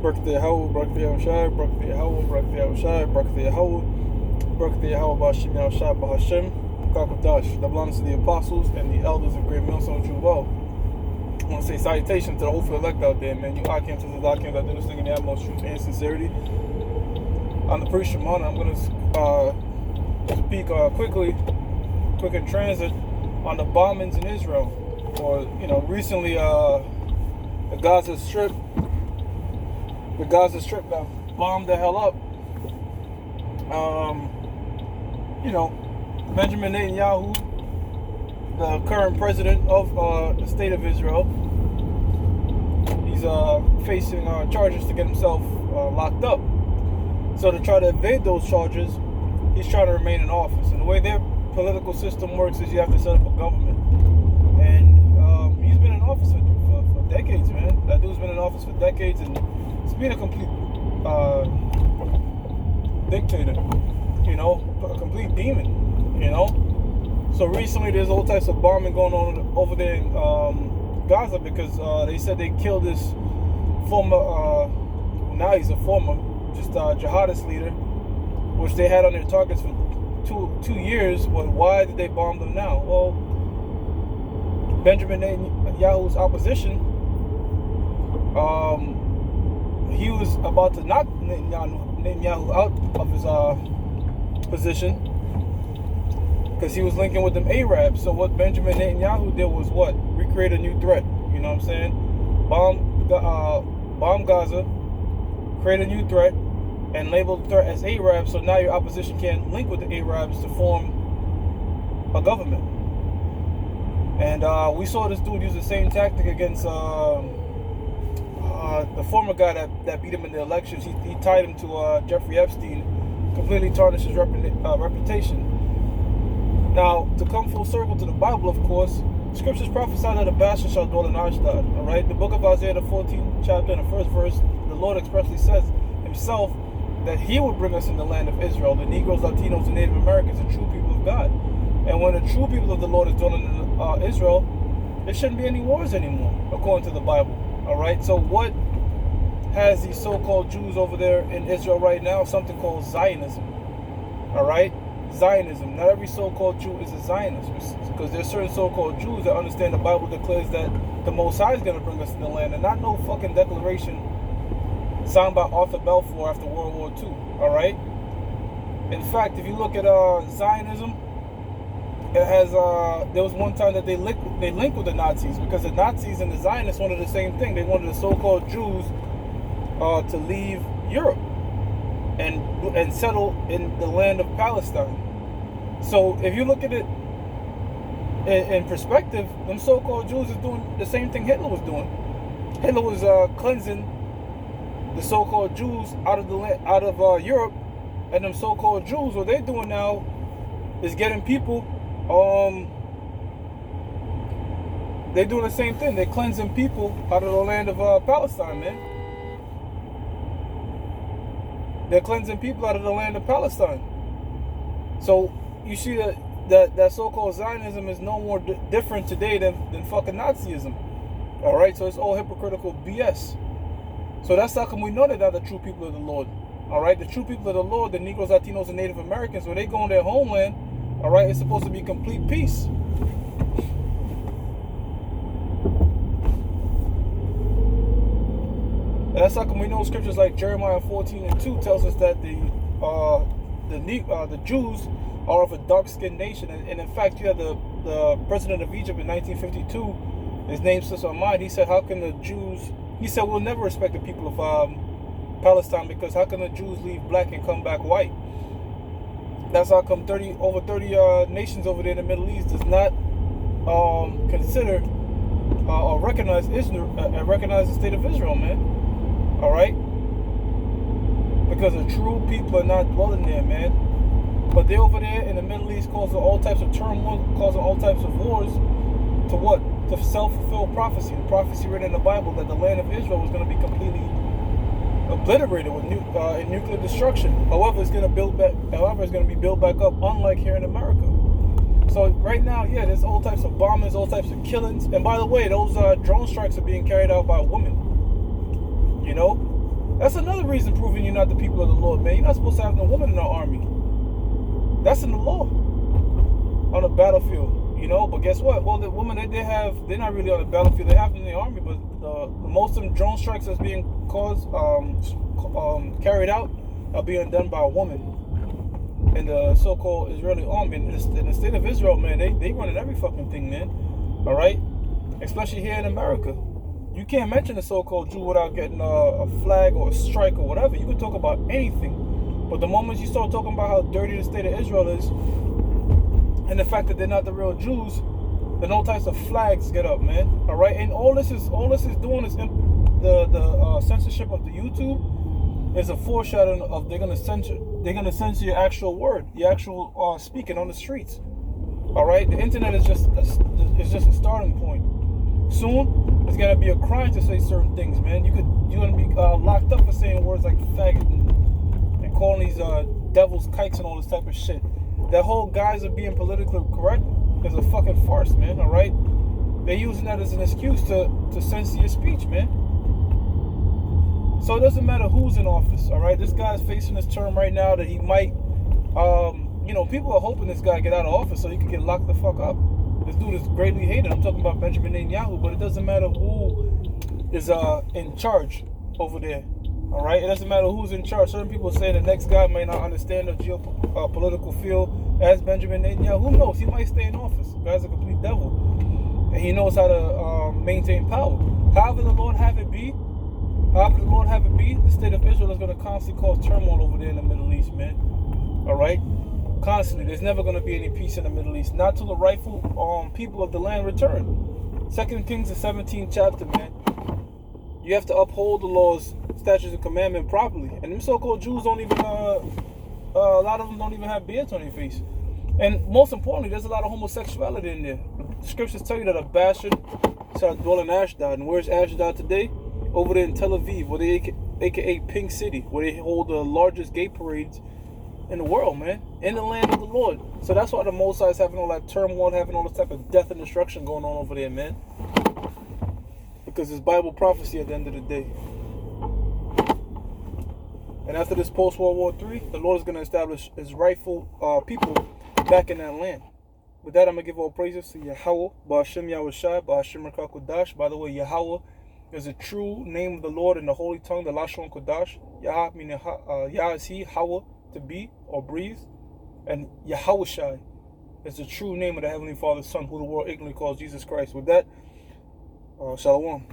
Barak Yahweh, Barak Yahushai, Barak Yahweh, Barak Yahushai, Barak Yahweh, Barak Yahweh Bashim Yahushai Bahashem, Kakadash. Double honors to the apostles and the elders of Great Millstone Juval. I want to say salutation to the hopeful elect out there, man. You Akim to the Akim that do this thing in the utmost truth and sincerity. On the priest Shimon, I'm going to speak quick in transit on the bombings in Israel. Or, recently the Gaza Strip got bombed the hell up. Benjamin Netanyahu, the current president of the state of Israel, he's facing charges to get himself locked up. So to try to evade those charges, he's trying to remain in office. And the way their political system works is you have to set up a government. And he's been in office for decades, man. That dude's been in office for decades, and he's been a complete dictator, a complete demon, So recently there's all types of bombing going on over there in Gaza because they said they killed this former, now he's a former, jihadist leader, which they had on their targets for two years. Well, why did they bomb them now? Well, Benjamin Netanyahu's opposition, he was about to knock Netanyahu out of his position because he was linking with them Arabs. So what Benjamin Netanyahu did was what? Recreate a new threat. You know what I'm saying? Bomb Gaza, create a new threat, and label the threat as Arabs. So now your opposition can't link with the Arabs to form a government. And we saw this dude use the same tactic against the former guy that beat him in the elections. He tied him to Jeffrey Epstein, completely tarnished his reputation. Now, to come full circle to the Bible, of course, scriptures prophesy that a bastard shall dwell in Ashdod. All right, the book of Isaiah, the 14th chapter and the first verse, the Lord expressly says himself that he would bring us in the land of Israel, the Negroes, Latinos, and Native Americans, the true people of God. And when the true people of the Lord is dwelling in Israel, there shouldn't be any wars anymore, according to the Bible. All right, so what has these so-called Jews over there in Israel right now? Something called Zionism. All right, Zionism. Not every so-called Jew is a Zionist, because there's certain so-called Jews that understand the Bible declares that the Most High is going to bring us in the land, and not no fucking declaration signed by Arthur Balfour after World War II. All right. In fact, if you look at Zionism, it has there was one time that they linked with the Nazis, because the Nazis and the Zionists wanted the same thing. They wanted the so-called Jews to leave Europe and settle in the land of Palestine. So if you look at it in perspective, them so-called Jews is doing the same thing Hitler was doing. Hitler was cleansing the so-called Jews out of Europe, and them so-called Jews, what they're doing now is getting people. They're doing the same thing. They're cleansing people out of the land of Palestine, man. They're cleansing people out of the land of Palestine. So you see that so-called Zionism is no more different today than fucking Nazism. All right, so it's all hypocritical BS. So that's how come we know that they're the true people of the Lord. All right, the true people of the Lord, the Negroes, Latinos, and Native Americans, when they go in their homeland, all right, it's supposed to be complete peace. And that's how come we know scriptures like Jeremiah 14:2 tells us that the Jews are of a dark-skinned nation. And in fact, you have the president of Egypt in 1952. His name slips on mine. He said, "How can the Jews?" He said, "We'll never respect the people of Palestine, because how can the Jews leave black and come back white?" That's how come over 30 nations over there in the Middle East does not consider or recognize Israel, recognize the state of Israel, man. All right, because the true people are not dwelling there, man. But they're over there in the Middle East causing all types of turmoil, causing all types of wars. To what? To self-fulfill prophecy. The prophecy written in the Bible that the land of Israel was going to be completely obliterated with nuclear destruction. However, it's going to be built back up, unlike here in America. So right now, yeah, there's all types of bombings, all types of killings. And by the way, those drone strikes are being carried out by women. That's another reason proving you're not the people of the Lord, man. You're not supposed to have no woman in the army. That's in the law. On the battlefield, you know. But guess what? Well, the women that they have, they're not really on the battlefield. They have them in the army, but the most of them drone strikes that's being carried out are being done by a woman. And the so-called Israeli army in the state of Israel, man, they running every fucking thing, man. All right, especially here in America. You can't mention a so-called Jew without getting a flag or a strike or whatever. You can talk about anything, but the moment you start talking about how dirty the state of Israel is, and the fact that they're not the real Jews, then all types of flags get up, man. All right, and all this is doing is the censorship of the YouTube is a foreshadowing of they're gonna censor your actual word, your actual speaking on the streets. All right, the internet is just a starting point. Soon, it's gonna be a crime to say certain things, man. You're gonna be locked up for saying words like faggot and calling these devils kikes and all this type of shit. That whole guise of being politically correct is a fucking farce, man. All right, they're using that as an excuse to censor your speech, man. So it doesn't matter who's in office, all right? This guy's facing this term right now that he might, people are hoping this guy get out of office so he can get locked the fuck up. This dude is greatly hated. I'm talking about Benjamin Netanyahu, but it doesn't matter who is in charge over there, all right? It doesn't matter who's in charge. Certain people say the next guy may not understand the geopolitical field as Benjamin Netanyahu. Who knows? He might stay in office. The guy's a complete devil. And he knows how to maintain power. However the Lord have it be, the state of Israel is going to constantly cause turmoil over there in the Middle East, man. All right? Constantly. There's never going to be any peace in the Middle East. Not till the rightful people of the land return. 2 Kings, the 17th chapter, man. You have to uphold the laws, statutes, and commandments properly. And them so-called Jews don't even, a lot of them don't even have beards on their face. And most importantly, there's a lot of homosexuality in there. The scriptures tell you that a bastard shall dwell in Ashdod. And where's Ashdod today? Over there in Tel Aviv, where they aka Pink City, where they hold the largest gay parades in the world, man, in the land of the Lord. So that's why the Most High is having all that turmoil, having all this type of death and destruction going on over there, man. Because it's Bible prophecy at the end of the day. And after this post-World War III, the Lord is going to establish his rightful people back in that land. With that, I'm going to give all praises to Yahweh, Ba'ashem Yahushai, Ba'ashem Rakah Kodash. By the way, Yahweh is a true name of the Lord in the holy tongue, the Lashon Kodash. Yah meaning Yah is he, Hawa, to be or breathe. And Yahushai is the true name of the Heavenly Father's Son, who the world ignorantly calls Jesus Christ. With that, Shalom.